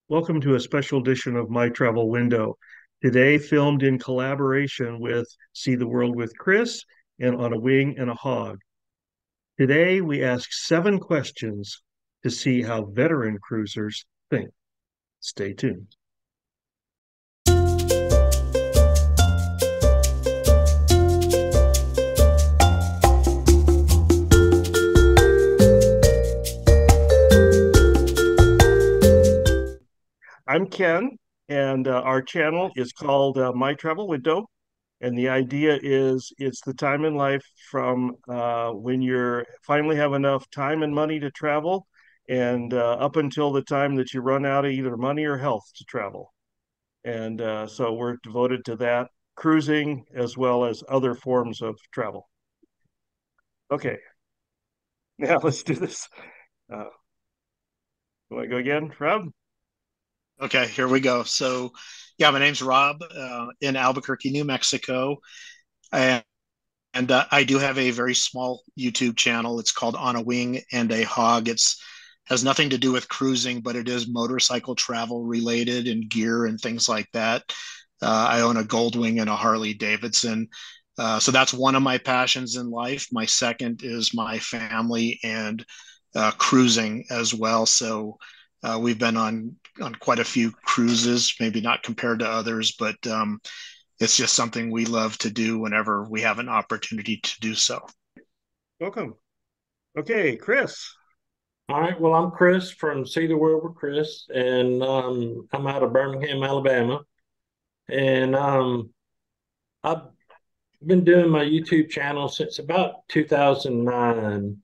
Welcome to a special edition of My Travel Window. Today, filmed in collaboration with See the World with Chris and On a Wing and a Hog. Today, we ask 7 questions to see how veteran cruisers think. Stay tuned. I'm Ken, and our channel is called My Travel Window. And the idea is it's the time in life from when you're finally have enough time and money to travel and up until the time that you run out of either money or health to travel. And so we're devoted to that, cruising as well as other forms of travel. Okay, now let's do this. Uh, Want to go again, Rob? Okay, here we go. So, yeah, my name's Rob in Albuquerque, New Mexico, and, and I do have a very small YouTube channel. It's called On a Wing and a Hog. It's has nothing to do with cruising, but it is motorcycle travel related and gear and things like that. I own a Goldwing and a Harley Davidson. So that's one of my passions in life. My second is my family and cruising as well. So we've been on quite a few cruises, maybe not compared to others, but it's just something we love to do whenever we have an opportunity to do so. Welcome. Okay, Chris. All right. Well, I'm Chris from See the World with Chris, and I'm out of Birmingham, Alabama. And I've been doing my YouTube channel since about 2009,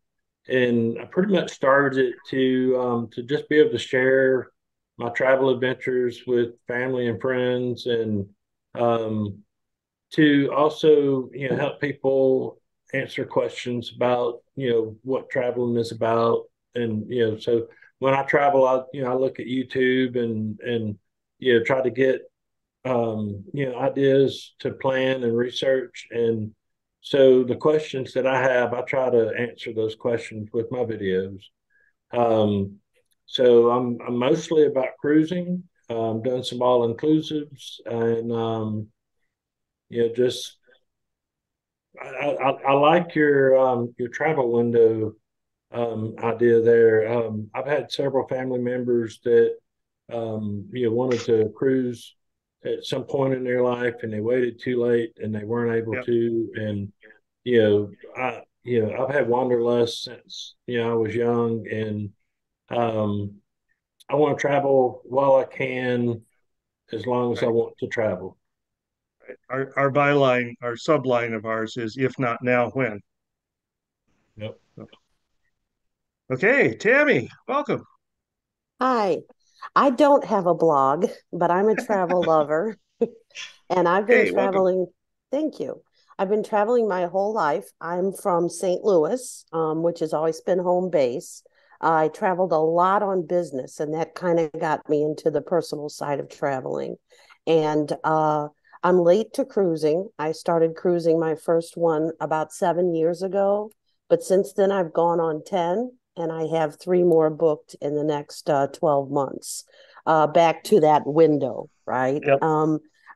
and I pretty much started it to just be able to share my travel adventures with family and friends, and um, to also help people answer questions about what traveling is about. And so when I travel, I look at YouTube and try to get ideas to plan and research. And so the questions that I have, I try to answer those questions with my videos. um, so I'm mostly about cruising. Done some all inclusives, and just I like your travel window idea there. I've had several family members that wanted to cruise at some point in their life, and they waited too late, and they weren't able Yep. to. And I've had wanderlust since I was young, and um, I want to travel while I can, as long as I Right. want to travel. Our byline, our subline of ours is if not now, when? Yep. Okay, Tammy, welcome. Hi, I don't have a blog, but I'm a travel lover and I've been Hey, welcome. traveling. Thank you. I've been traveling my whole life. I'm from St. Louis, which has always been home base. I traveled a lot on business, and that kind of got me into the personal side of traveling. And I'm late to cruising. I started cruising my first one about 7 years ago, but since then I've gone on 10, and I have three more booked in the next 12 months. Back to that window, right? Yep.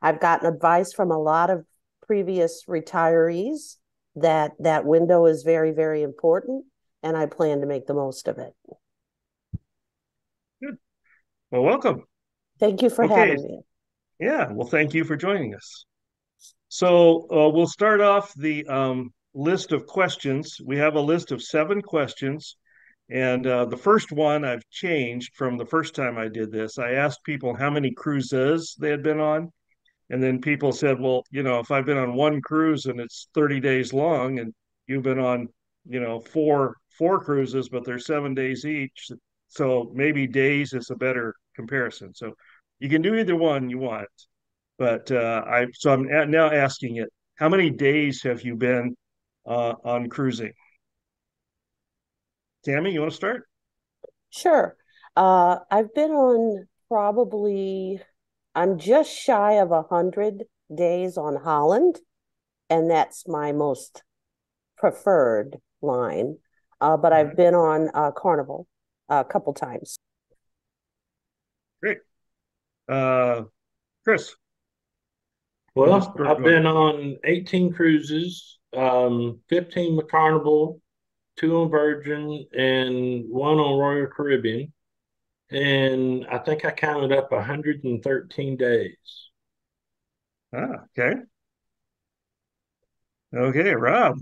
I've gotten advice from a lot of previous retirees that that window is very, very important, and I plan to make the most of it. Good. Well, welcome. Thank you for Okay. having me. Yeah. Well, thank you for joining us. So we'll start off the list of questions. We have a list of 7 questions. And the first one I've changed from the first time I did this. I asked people how many cruises they had been on. And then people said, well, if I've been on one cruise and it's 30 days long and you've been on, four cruises, but they're 7 days each. So maybe days is a better comparison. So you can do either one you want. But I'm now asking it, how many days have you been on cruising? Tammy, you want to start? Sure. I've been on probably, I'm just shy of 100 days on Holland, and that's my most preferred line. But All I've right, been on Carnival a couple times. great. Chris, we'll just Well, start I've going. been on 18 cruises, 15 with Carnival, two on Virgin, and one on Royal Caribbean. And I think I counted up 113 days. Okay. Okay, Rob.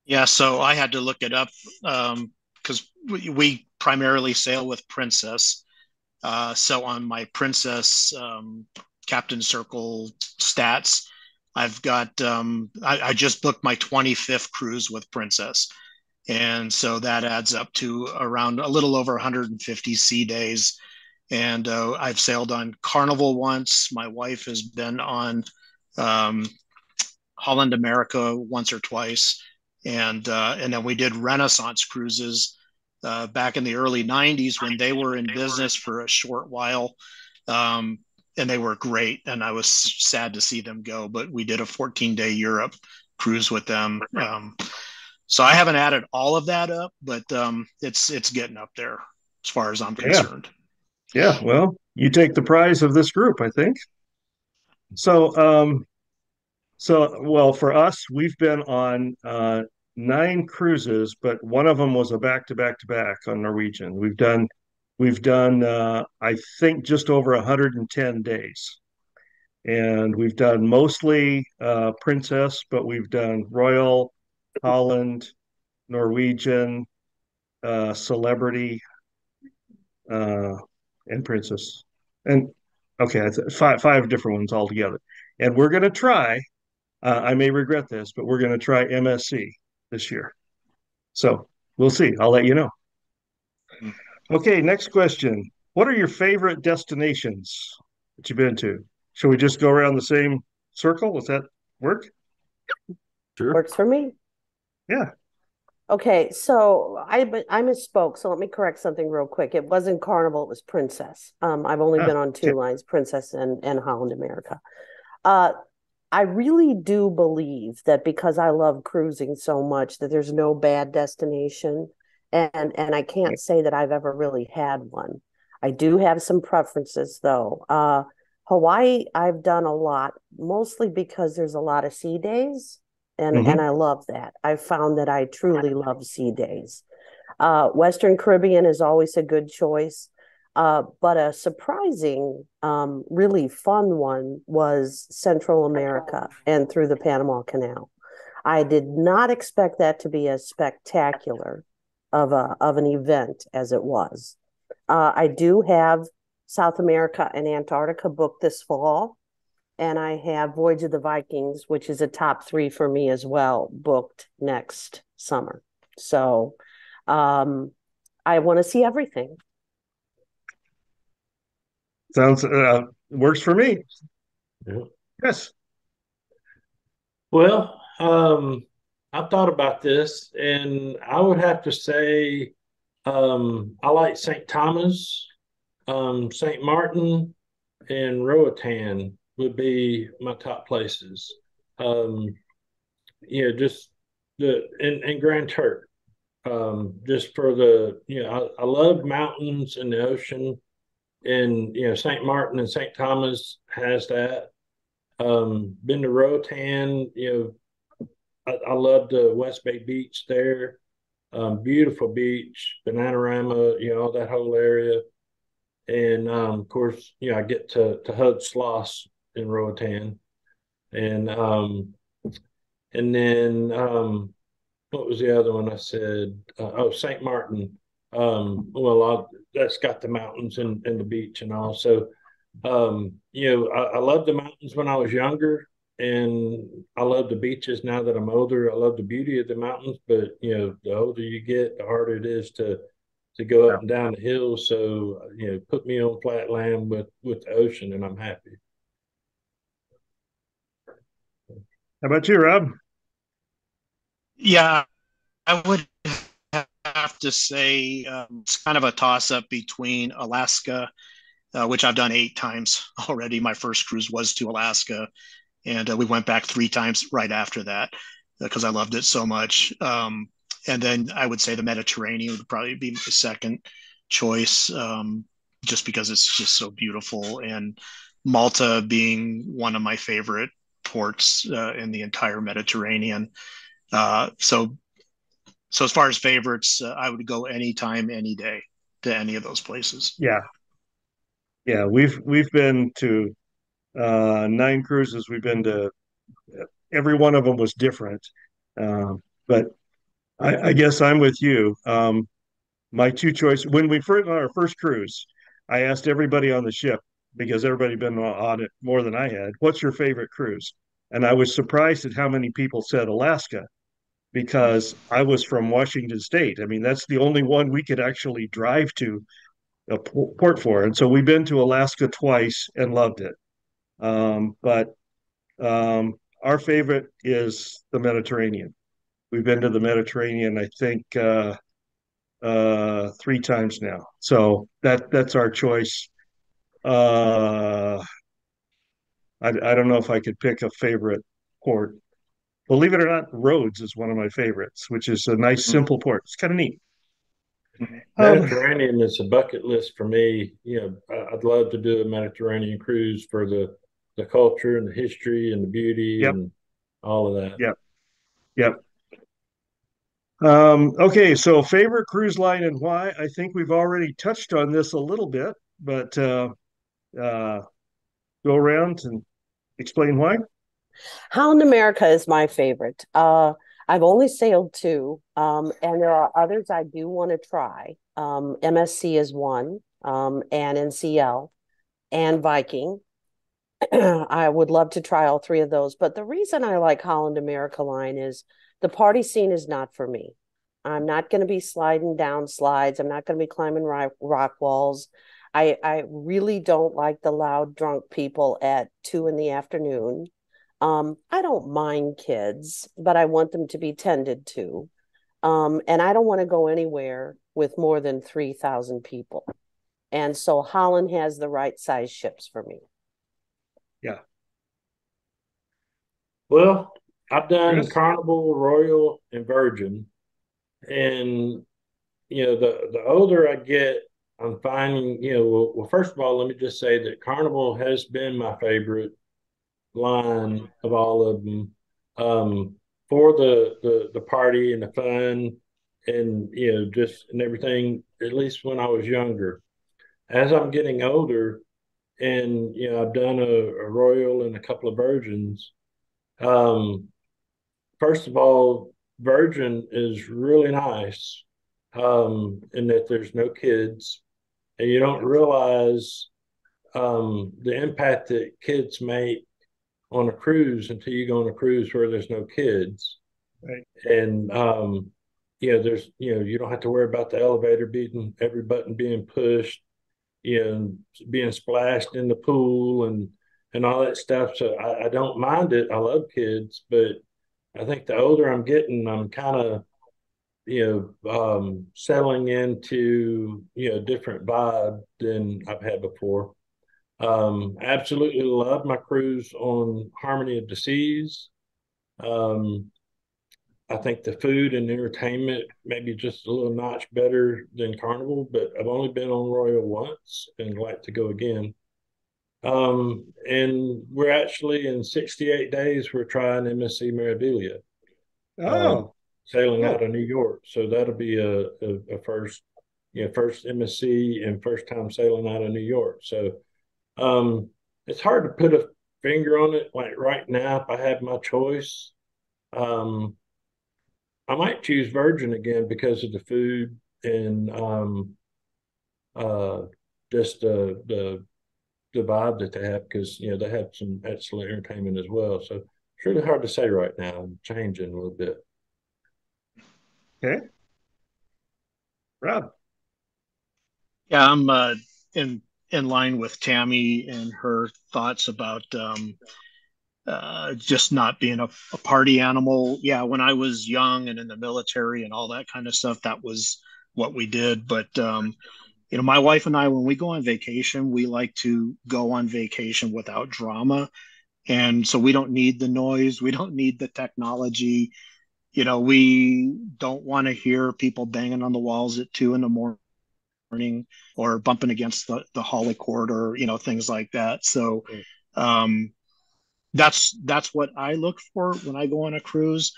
Yeah, so I had to look it up because we primarily sail with Princess. So on my Princess Captain Circle stats, I've got I just booked my 25th cruise with Princess. And so that adds up to around a little over 150 sea days. And I've sailed on Carnival once. My wife has been on um, Holland America once or twice, and then we did Renaissance cruises back in the early '90s when they were in business for a short while, um, and they were great. And I was sad to see them go, but we did a 14-day Europe cruise with them. So I haven't added all of that up, but it's getting up there as far as I'm Yeah. concerned. Yeah. Well, you take the prize of this group, I think. So, well, for us, we've been on nine cruises, but one of them was a back to back to back on Norwegian. We've done, I think, just over 110 days, and we've done mostly Princess, but we've done Royal, Holland, Norwegian, Celebrity, uh, and Princess, and okay, five different ones altogether. And we're going to try. I may regret this, but we're going to try MSC this year. So we'll see. I'll let you know. Okay, next question. What are your favorite destinations that you've been to? Should we just go around the same circle? Does that work? Sure. Works for me. Yeah. Okay, so I misspoke. So let me correct something real quick. It wasn't Carnival; it was Princess. I've only Ah, been on two okay. lines, Princess and Holland America. Uh, I really do believe that because I love cruising so much that there's no bad destination, and I can't say that I've ever really had one. I do have some preferences though. Hawaii, I've done a lot, mostly because there's a lot of sea days, and Mm-hmm. I love that. I found that I truly love sea days. Western Caribbean is always a good choice. But a surprising, really fun one was Central America and through the Panama Canal. I did not expect that to be as spectacular of an event as it was. I do have South America and Antarctica booked this fall, and I have Voyage of the Vikings, which is a top three for me as well, booked next summer. So um, I want to see everything. Sounds works for me. Yeah. Yes. Well, I've thought about this, and I would have to say I like St. Thomas, St. Martin, and Roatan would be my top places. Um, just and Grand Turk. Just for I love mountains and the ocean, and St. Martin and St. Thomas has that. Been to Roatan, I love the West Bay Beach there. Beautiful beach, Bananarama, all that whole area. And of course, I get to hug Sloss in Roatan. And and then what was the other one I said? Oh, St. Martin. That's got the mountains and the beach and all. So I loved the mountains when I was younger, and I love the beaches now that I'm older. I love the beauty of the mountains, but the older you get, the harder it is to go up and down the hills. So put me on flat land with the ocean, and I'm happy. How about you, Rob? Yeah, I would have to say it's kind of a toss up between Alaska, which I've done 8 times already. My first cruise was to Alaska, and we went back 3 times right after that because I loved it so much. And then I would say the Mediterranean would probably be my second choice, just because it's just so beautiful, and Malta being one of my favorite ports in the entire Mediterranean. So as far as favorites, I would go anytime, any day to any of those places. Yeah, yeah. We've been to 9 cruises. We've been to every one of them was different, but I guess I'm with you. My two choices when we first on our first cruise, I asked everybody on the ship because everybody had been on it more than I had. What's your favorite cruise? And I was surprised at how many people said Alaska because I was from Washington State. I mean, that's the only one we could actually drive to a port for, and so we've been to Alaska twice and loved it. But our favorite is the Mediterranean. We've been to the Mediterranean, I think, 3 times now. So that's our choice. Uh, I don't know if I could pick a favorite port. Believe it or not, Rhodes is one of my favorites, which is a nice, simple port. It's kind of neat. Um, Mediterranean is a bucket list for me. I'd love to do a Mediterranean cruise for the culture and the history and the beauty yep, and all of that. yep, yep. Okay, so favorite cruise line and why? I think we've already touched on this a little bit, but uh, go around and explain why. Holland America is my favorite. I've only sailed two, and there are others I do want to try. MSC is one, and NCL and Viking. I would love to try all three of those. But the reason I like Holland America Line is the party scene is not for me. I'm not going to be sliding down slides. I'm not going to be climbing rock walls. I really don't like the loud drunk people at 2 in the afternoon. I don't mind kids, but I want them to be tended to. And I don't want to go anywhere with more than 3,000 people. And so Holland has the right size ships for me. Yeah, Well, I've done Chris. Carnival, Royal, and Virgin, and the older I get, I'm finding well, first of all, let me just say that Carnival has been my favorite line of all of them, um, for the party and the fun, and just and everything. At least when I was younger. As I'm getting older, and I've done a Royal and a couple of Virgins. Um, First of all, Virgin is really nice, in that there's no kids, and you don't Yeah, realize the impact that kids make on a cruise until you go on a cruise where there's no kids. right. And there's you don't have to worry about the elevator beating every button being pushed, being splashed in the pool and all that stuff. So I don't mind it. I love kids, but I think the older I'm getting, I'm kind of settling into different vibe than I've had before. Absolutely love my cruise on Harmony of the Seas. Um, I think the food and entertainment maybe just a little notch better than Carnival, but I've only been on Royal once and like to go again. And we're actually in 68 days, we're trying MSC Meraviglia, um, Oh, sailing out cool. of New York. So that'll be a first, first MSC and first time sailing out of New York. So um, it's hard to put a finger on it. Like right now, if I had my choice, um, I might choose Virgin again because of the food and uh, just the vibe that they have. Because they have some excellent entertainment as well. So it's really hard to say right now. I'm changing a little bit. Okay, Rob. Yeah, I'm in line with Tammy and her thoughts about just not being a party animal. Yeah, when I was young and in the military and all that kind of stuff, that was what we did. But my wife and I, when we go on vacation, we like to go on vacation without drama, and so we don't need the noise, we don't need the technology. We don't want to hear people banging on the walls at 2 in the morning. or bumping against the holocord or things like that. So um, that's what I look for when I go on a cruise.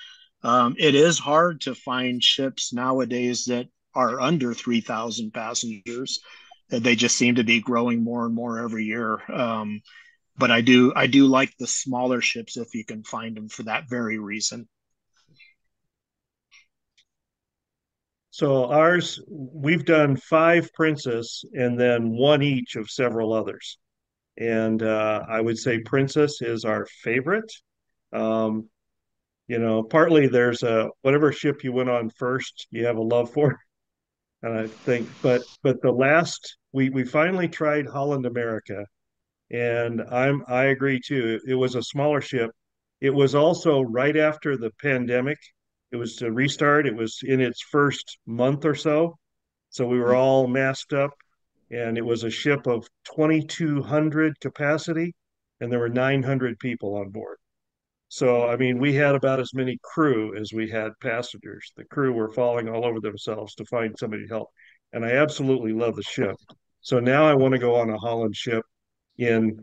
It is hard to find ships nowadays that are under 3,000 passengers. They just seem to be growing more and more every year. But I do like the smaller ships if you can find them for that very reason. So ours, we've done 5 Princess and then one each of several others. And I would say Princess is our favorite. Um, partly there's whatever ship you went on first, you have a love for. And I think, but the last we finally tried Holland America, and I agree too. It was a smaller ship. It was also right after the pandemic. It was to restart. It was in its first month or so. So we were all masked up, and it was a ship of 2,200 capacity, and there were 900 people on board. So, I mean, we had about as many crew as we had passengers. The crew were falling all over themselves to find somebody to help. And I absolutely love the ship. So now I want to go on a Holland ship in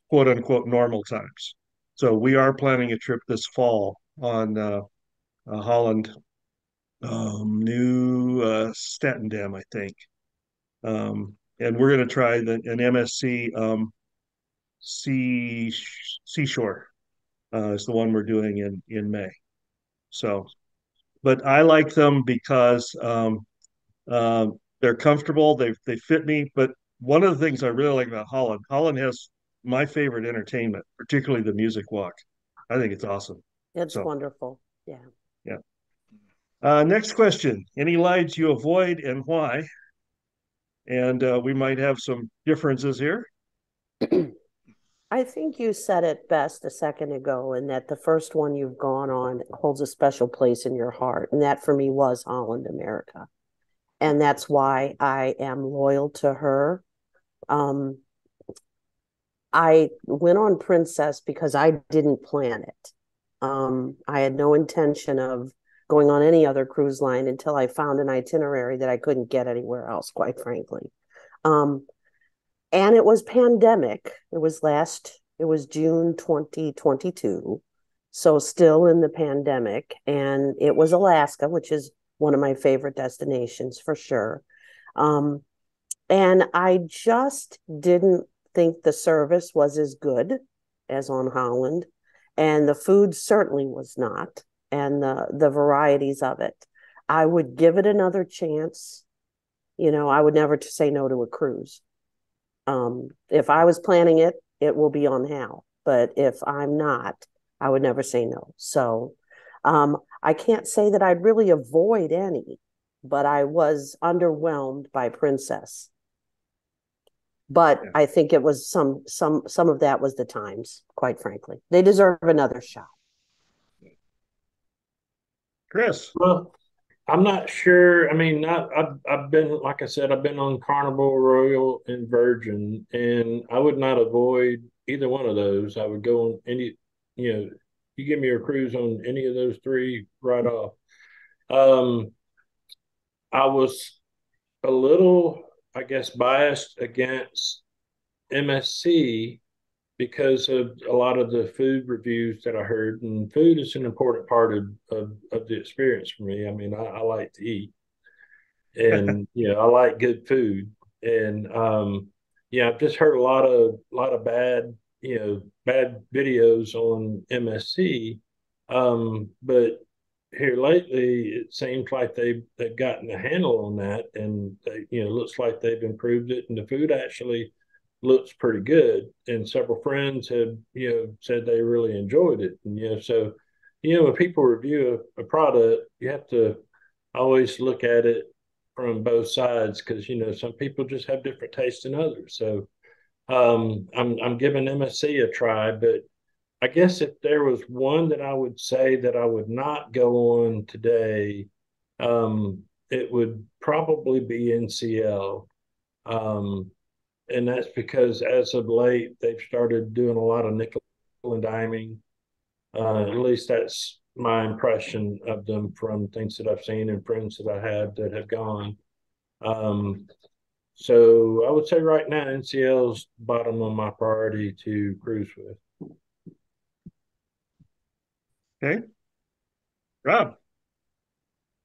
quote unquote normal times. So we are planning a trip this fall on a Holland new Statendam, I think. And we're going to try an MSC Seashore is the one we're doing in May. So, but I like them because they're comfortable. They fit me. But one of the things I really like about Holland, Holland has my favorite entertainment, particularly the music walk. I think it's awesome. It's So, wonderful. Yeah. yeah. Next question: any lives you avoid and why? And we might have some differences here. I think you said it best a second ago, in that the first one you've gone on holds a special place in your heart. And that for me was Holland America. And that's why I am loyal to her. Um, I went on Princess because I didn't plan it. I had no intention of going on any other cruise line until I found an itinerary that I couldn't get anywhere else, quite frankly. Um, and it was pandemic. It was June 2022. So still in the pandemic. And it was Alaska, which is one of my favorite destinations for sure. Um, and I just didn't think the service was as good as on Holland. And the food certainly was not. And the varieties of it. I would give it another chance. I would never say no to a cruise. If I was planning it, it will be on Hal. But if I'm not, I would never say no. So I can't say that I'd really avoid any, but I was underwhelmed by Princess. But Yeah. I think it was some of that was the times, quite frankly. They deserve another shot. Chris. Well, I'm not sure. I mean, I've been, like I said, I've been on Carnival, Royal, and Virgin, and I would not avoid either one of those. I would go on any, you give me a cruise on any of those three right off. Um, I was a little, I guess, biased against MSC because of a lot of the food reviews that I heard. And food is an important part of the experience for me. I mean, I like to eat, and I like good food. And I've just heard a lot of bad videos on MSC. But here lately, it seems like they've gotten a handle on that, and looks like they've improved it, and the food actually looks pretty good. And several friends have said they really enjoyed it, and so when people review a product, you have to always look at it from both sides, because some people just have different tastes than others. So I'm giving MSC a try, but I guess if there was one that I would say that I would not go on today, it would probably be NCL. Um, and that's because as of late, they've started doing a lot of nickel and diming. At least that's my impression of them from things that I've seen and friends that I have that have gone. Um, So I would say right now NCL's bottom on my priority to cruise with. Okay, Rob.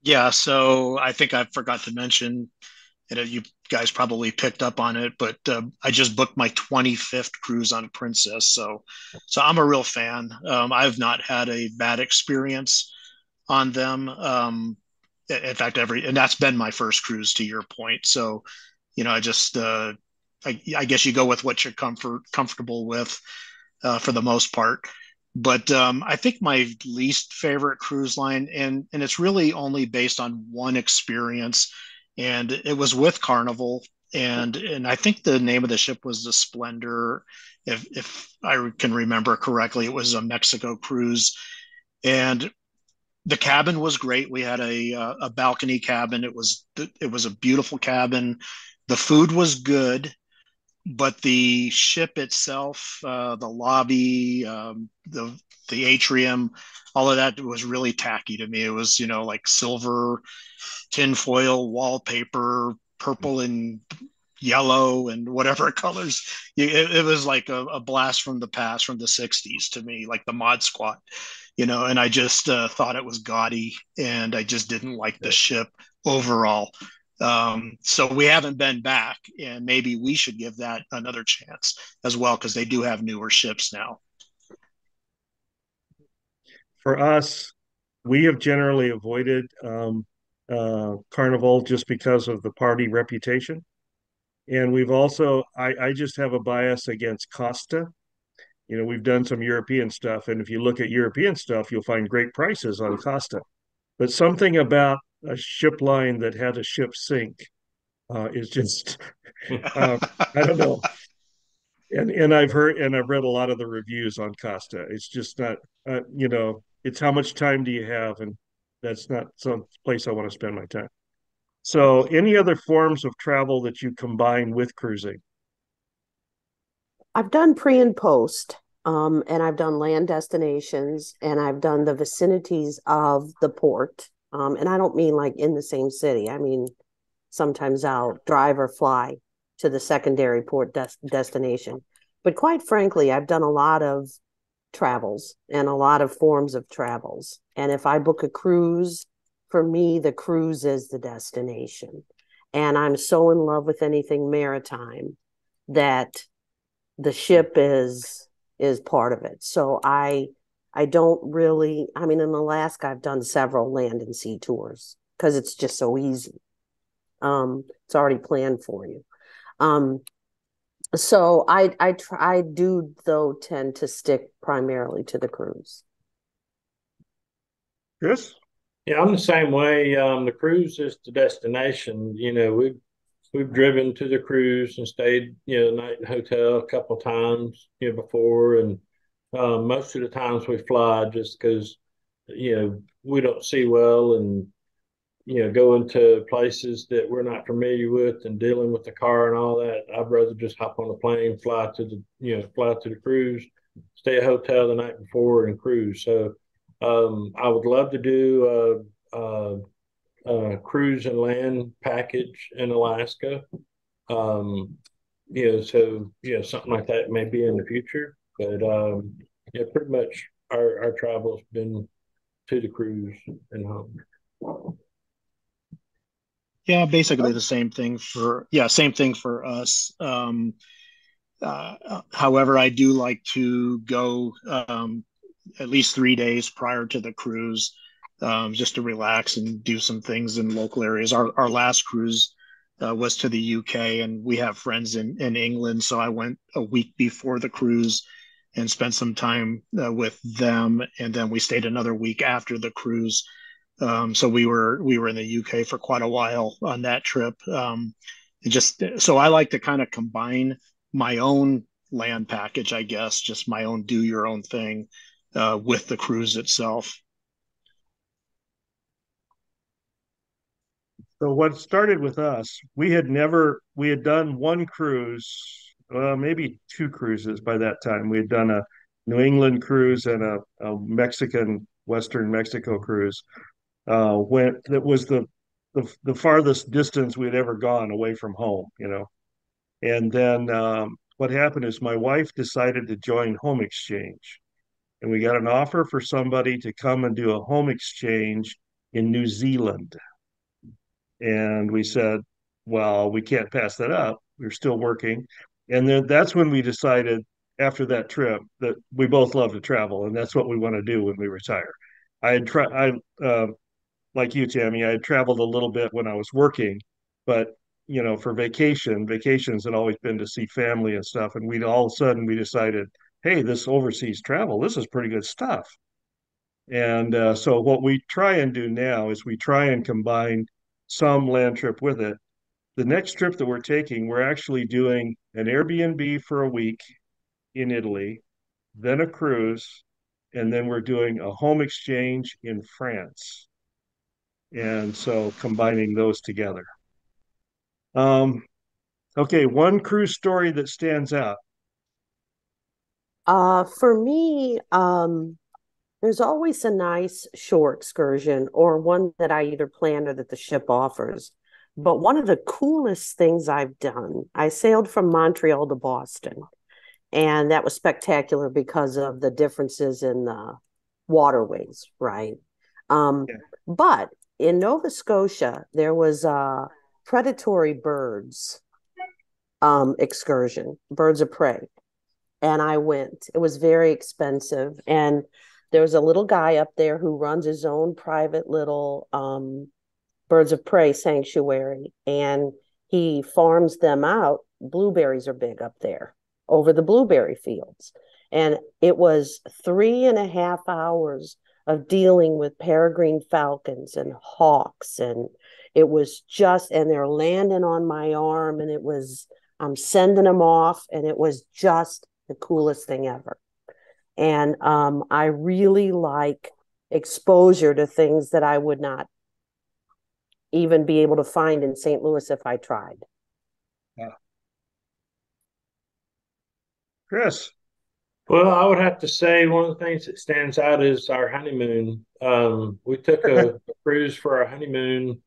Yeah, so I think I forgot to mention, you guys probably picked up on it, but I just booked my 25th cruise on Princess, so I'm a real fan. I've not had a bad experience on them. In fact, and that's been my first cruise to your point. So, I just I guess you go with what you're comfortable with for the most part. But I think my least favorite cruise line, and it's really only based on one experience, and it was with Carnival, and I think the name of the ship was the Splendor, if I can remember correctly. It was a Mexico cruise, and the cabin was great. We had a balcony cabin. It was a beautiful cabin. The food was good, but the ship itself, the lobby, the atrium, all of that was really tacky to me. It was, like silver tinfoil wallpaper, purple and yellow and whatever colors. It was like a blast from the past, from the '60s to me, like the Mod Squad, and I just thought it was gaudy, and I just didn't like the ship overall. So we haven't been back, and maybe we should give that another chance as well, because they do have newer ships now. For us, we have generally avoided Carnival just because of the party reputation. And we've also, I just have a bias against Costa. We've done some European stuff, and if you look at European stuff, you'll find great prices on Costa. But something about a ship line that had a ship sink is just, uh, I don't know. And I've heard and I've read a lot of the reviews on Costa. It's just not, it's how much time do you have, and that's not some place I want to spend my time. So, any other forms of travel that you combine with cruising? I've done pre and post, and I've done land destinations, and I've done the vicinities of the port. And I don't mean like in the same city. I mean, sometimes I'll drive or fly to the secondary port destination. But quite frankly, I've done a lot of travels and a lot of forms of travels. And if I book a cruise, for me, the cruise is the destination. And I'm so in love with anything maritime that the ship is part of it. So I don't really, I mean, in Alaska I've done several land and sea tours because it's just so easy. It's already planned for you. Um, so I do though tend to stick primarily to the cruise. Chris? Yeah, I'm the same way. The cruise is the destination. We've driven to the cruise and stayed, the night in the hotel a couple of times, before, and most of the times we fly just because, we don't see well, and going to places that we're not familiar with and dealing with the car and all that. I'd rather just hop on a plane, fly to the cruise, stay at a hotel the night before, and cruise. So I would love to do cruise and land package in Alaska. Um, so something like that may be in the future. But pretty much our travel's been to the cruise and home. Yeah, basically the same thing for us. However, I do like to go at least 3 days prior to the cruise, just to relax and do some things in local areas. Our last cruise was to the UK, and we have friends in England, so I went a week before the cruise and spent some time with them, and then we stayed another week after the cruise. So we were in the UK for quite a while on that trip. Just so I like to kind of combine my own land package, I guess, just my own do your own thing with the cruise itself. So what started with us, we had done one cruise, maybe two cruises by that time. We had done a New England cruise and a Mexican, Western Mexico cruise. When it was the farthest distance we'd ever gone away from home, And then what happened is my wife decided to join home exchange, and we got an offer for somebody to come and do a home exchange in New Zealand. And we said, well, we can't pass that up. We're still working. And then that's when we decided after that trip that we both love to travel, and that's what we want to do when we retire. I had tried, like you, Tammy, I had traveled a little bit when I was working, but for vacations had always been to see family and stuff. And we all of a sudden we decided, hey, this overseas travel, this is pretty good stuff. And so what we try and do now is we try and combine some land trip with it. The next trip that we're taking, we're actually doing an Airbnb for a week in Italy, then a cruise, and then we're doing a home exchange in France. And so combining those together. Um, okay, one cruise story that stands out. For me, there's always a nice shore excursion or one that I either plan or that the ship offers. But one of the coolest things I've done, I sailed from Montreal to Boston, and that was spectacular because of the differences in the waterways, right? Um, Yeah. but in Nova Scotia, there was a predatory birds excursion, birds of prey, and I went. It was very expensive, and there was a little guy up there who runs his own private little birds of prey sanctuary, and he farms them out. Blueberries are big up there over the blueberry fields. And it was 3.5 hours of dealing with peregrine falcons and hawks. And it was just, and they're landing on my arm, and I'm sending them off, and it was just the coolest thing ever. And I really like exposure to things that I would not even be able to find in St. Louis if I tried. Yeah. Chris. Well, I would have to say one of the things that stands out is our honeymoon. We took a cruise for our honeymoon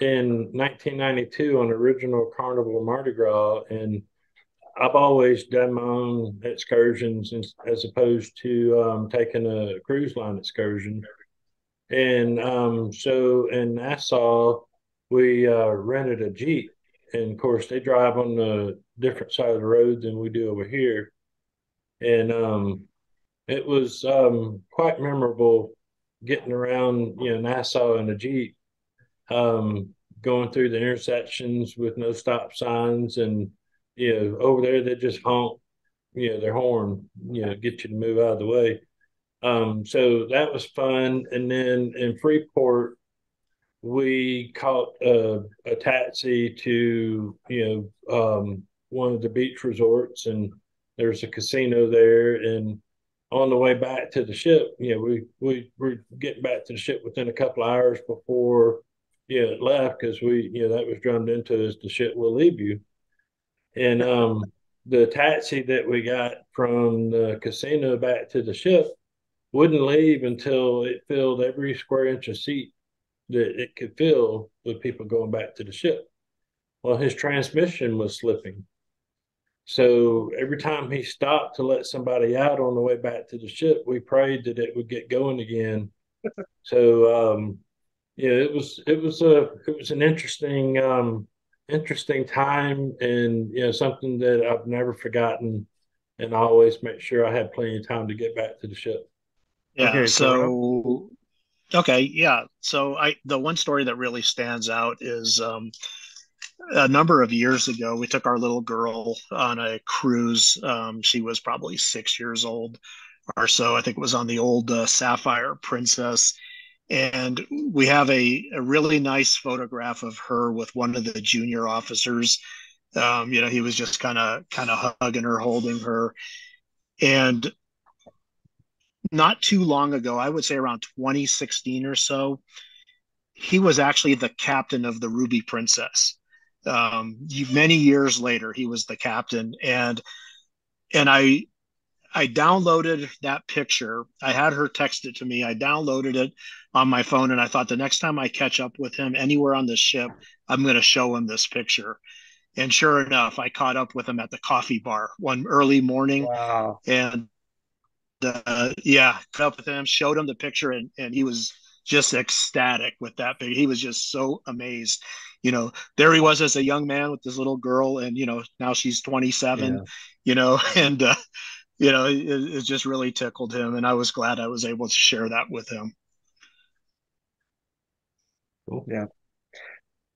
in 1992 on the original Carnival Mardi Gras, and I've always done my own excursions as opposed to taking a cruise line excursion. And so in Nassau, we rented a Jeep. And of course, they drive on the different side of the road than we do over here. And it was quite memorable getting around, Nassau in a Jeep, um, going through the intersections with no stop signs. And, over there, they just honk, their horn, get you to move out of the way. So that was fun. And then in Freeport, we caught a taxi to one of the beach resorts, and there's a casino there. And on the way back to the ship, we were getting back to the ship within a couple of hours before it left, because that was drummed into us, the ship will leave you. And the taxi that we got from the casino back to the ship wouldn't leave until it filled every square inch of seat that it could fill with people going back to the ship. Well, his transmission was slipping. So every time he stopped to let somebody out on the way back to the ship, we prayed that it would get going again. So it was an interesting time, and something that I've never forgotten, and I always make sure I had plenty of time to get back to the ship. Yeah. Okay, so Rob. So okay, yeah. So the one story that really stands out is a number of years ago, we took our little girl on a cruise. She was probably 6 years old or so. I think it was on the old Sapphire Princess. And we have a really nice photograph of her with one of the junior officers. He was just kind of hugging her, holding her. And not too long ago, I would say around 2016 or so, he was actually the captain of the Ruby Princess. Many years later, he was the captain, and I I downloaded that picture. I had her text it to me. I downloaded it on my phone, and I thought the next time I catch up with him anywhere on the ship, I'm going to show him this picture. And sure enough, I caught up with him at the coffee bar one early morning, Wow. and yeah, caught up with him, showed him the picture, and he was just ecstatic with that picture. He was just so amazed. There he was as a young man with this little girl, and now she's 27. Yeah. And it just really tickled him, and I was glad I was able to share that with him. Cool. Yeah.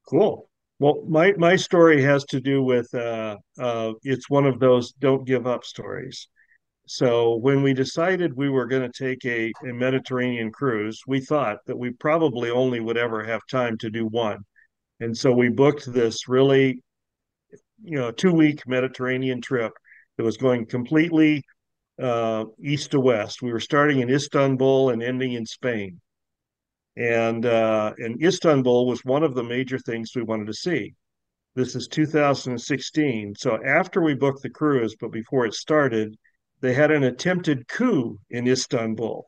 Cool. Well, my story has to do with it's one of those don't give up stories. So when we decided we were going to take a Mediterranean cruise, we thought that we probably only would ever have time to do one. And so we booked this really, 2 week Mediterranean trip that was going completely east to west. We were starting in Istanbul and ending in Spain. And Istanbul was one of the major things we wanted to see. This is 2016. So after we booked the cruise, but before it started, they had an attempted coup in Istanbul.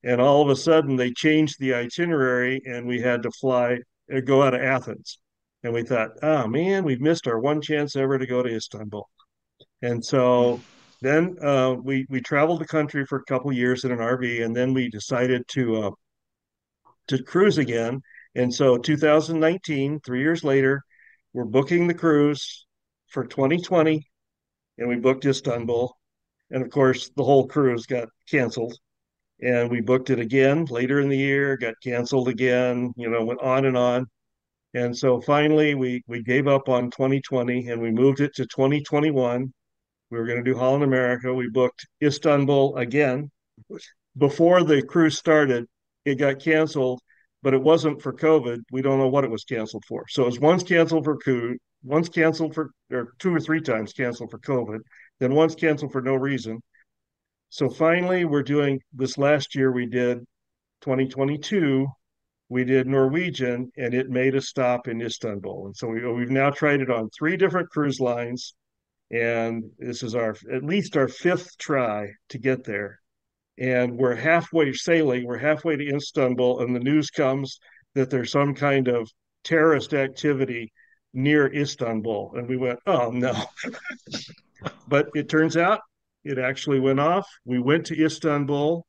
And all of a sudden, they changed the itinerary and we had to go out of Athens. And we thought, oh man, we've missed our one chance ever to go to Istanbul. And so then we traveled the country for a couple of years in an RV, and then we decided to cruise again. And so 2019, 3 years later, we're booking the cruise for 2020, and we booked Istanbul. And of course, the whole cruise got canceled. And we booked it again later in the year, got canceled again, went on and on. And so finally, we gave up on 2020 and we moved it to 2021. We were going to do Holland America. We booked Istanbul again. Before the cruise started, it got canceled, but it wasn't for COVID. We don't know what it was canceled for. So it was once canceled for COVID, once canceled for, or 2 or 3 times canceled for COVID, then once canceled for no reason. So finally, we're doing this last year, we did 2022, we did Norwegian, and it made a stop in Istanbul. And so we've now tried it on 3 different cruise lines. And this is at least our 5th try to get there. And we're halfway sailing, we're halfway to Istanbul, and the news comes that there's some kind of terrorist activity near Istanbul. And we went, oh no. But it turns out it actually went off. We went to Istanbul.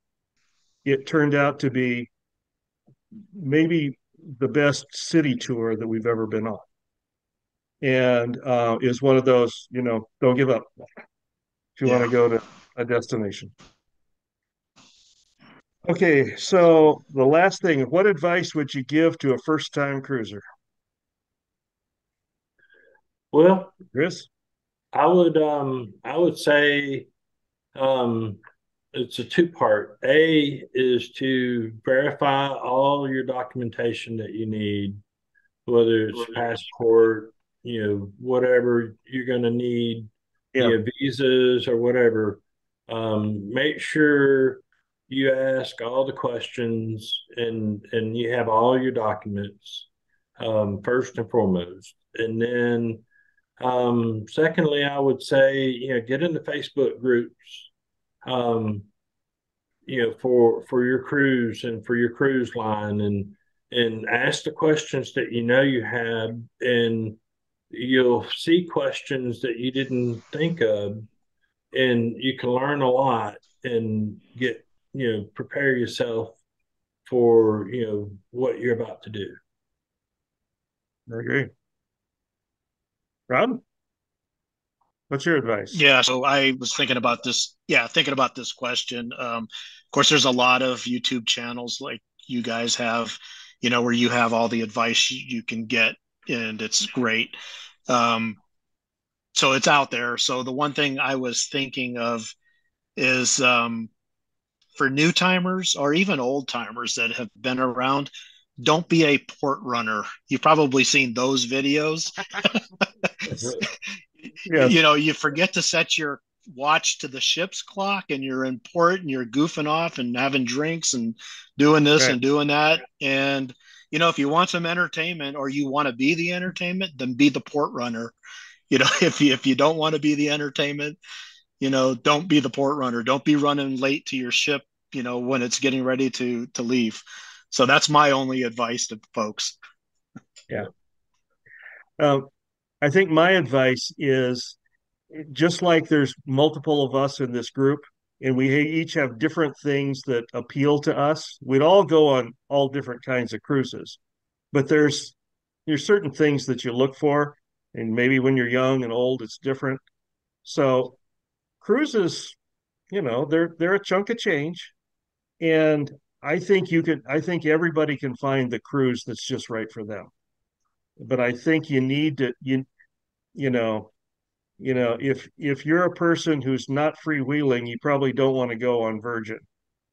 It turned out to be maybe the best city tour that we've ever been on. And is one of those, don't give up if you want Yeah. to go to a destination. Okay, so the last thing, what advice would you give to a first-time cruiser? Well, Chris? I would say um it's a two-part. A is to verify all your documentation that you need, whether it's passport, whatever you're going to need, Yeah, visas or whatever. Make sure you ask all the questions and you have all your documents first and foremost. And then secondly, I would say, get into Facebook groups, um, for your cruise and for your cruise line, and ask the questions that you had, and you'll see questions that you didn't think of, and you can learn a lot and get, prepare yourself for, what you're about to do. I agree. Rob, what's your advice? Yeah, so I was thinking about this. Yeah, thinking about this question. Of course, there's a lot of YouTube channels like you guys have, where you have all the advice you can get, and it's great. Um, so it's out there. So the one thing I was thinking of is for new timers or even old timers that have been around, don't be a port runner. You've probably seen those videos. Yes, You forget to set your watch to the ship's clock, and you're in port and you're goofing off and having drinks and doing this right. and doing that. And if you want some entertainment or you want to be the entertainment, then be the port runner. If you don't want to be the entertainment, don't be the port runner. Don't be running late to your ship, when it's getting ready to leave. So that's my only advice to folks. Yeah. Um, I think my advice is just like there's multiple of us in this group, and we each have different things that appeal to us. We'd all go on all different kinds of cruises, but there's certain things that you look for, and maybe when you're young and old, it's different. So cruises, they're a chunk of change, and I think everybody can find the cruise that's just right for them. But I think you need to you know if you're a person who's not freewheeling, you probably don't want to go on Virgin.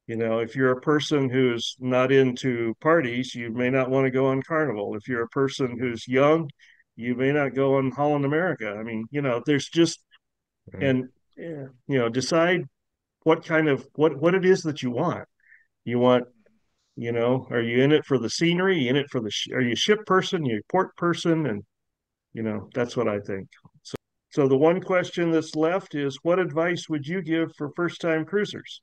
If you're a person who's not into parties, you may not want to go on Carnival. If you're a person who's young, you may not go on Holland America. I mean, there's just and decide what it is that you want. You want, are you in it for the scenery? Are you in it for are you a ship person? Are you a port person? And that's what I think. So the one question that's left is, what advice would you give for first-time cruisers?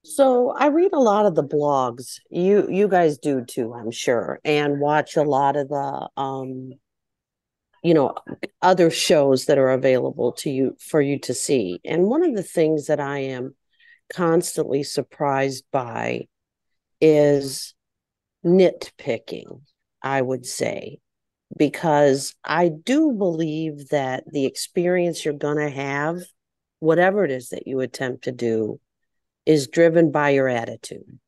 So I read a lot of the blogs. You guys do too, I'm sure, and watch a lot of the you know, other shows that are available to you for you to see. And one of the things that I am constantly surprised by is nitpicking, I would say, because I do believe that the experience you're going to have, whatever it is that you attempt to do, is driven by your attitude.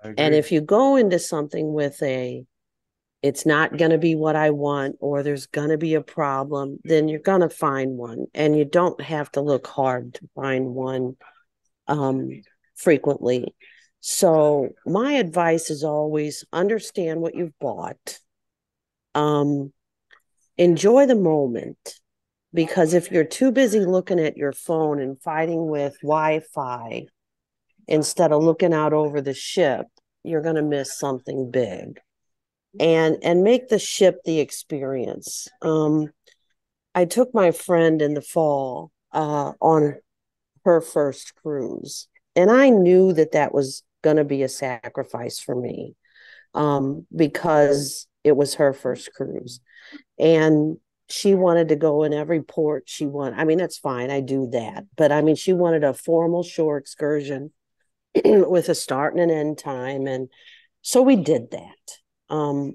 I And agree. if you go into something with it's not going to be what I want, or there's going to be a problem, then you're going to find one. And you don't have to look hard to find one frequently. So my advice is always understand what you've bought. Um, Enjoy the moment, because if you're too busy looking at your phone and fighting with Wi-Fi instead of looking out over the ship, you're going to miss something big. And make the ship the experience. I took my friend in the fall on her first cruise, and I knew that that was going to be a sacrifice for me because it was her first cruise, and she wanted to go in every port she wanted. I mean, that's fine, I do that, but I mean, she wanted a formal shore excursion with a start and an end time, and so we did that.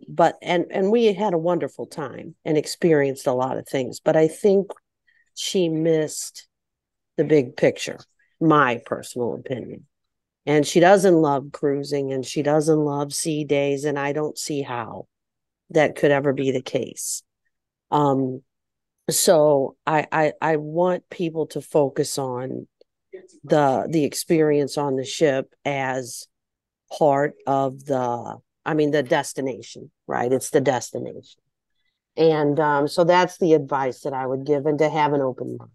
But and we had a wonderful time and experienced a lot of things, but I think she missed the big picture, my personal opinion. And she doesn't love cruising, and she doesn't love sea days, and I don't see how that could ever be the case. Um, so I want people to focus on the experience on the ship as part of the destination, right? It's the destination. And so that's the advice that I would give, and to have an open mind.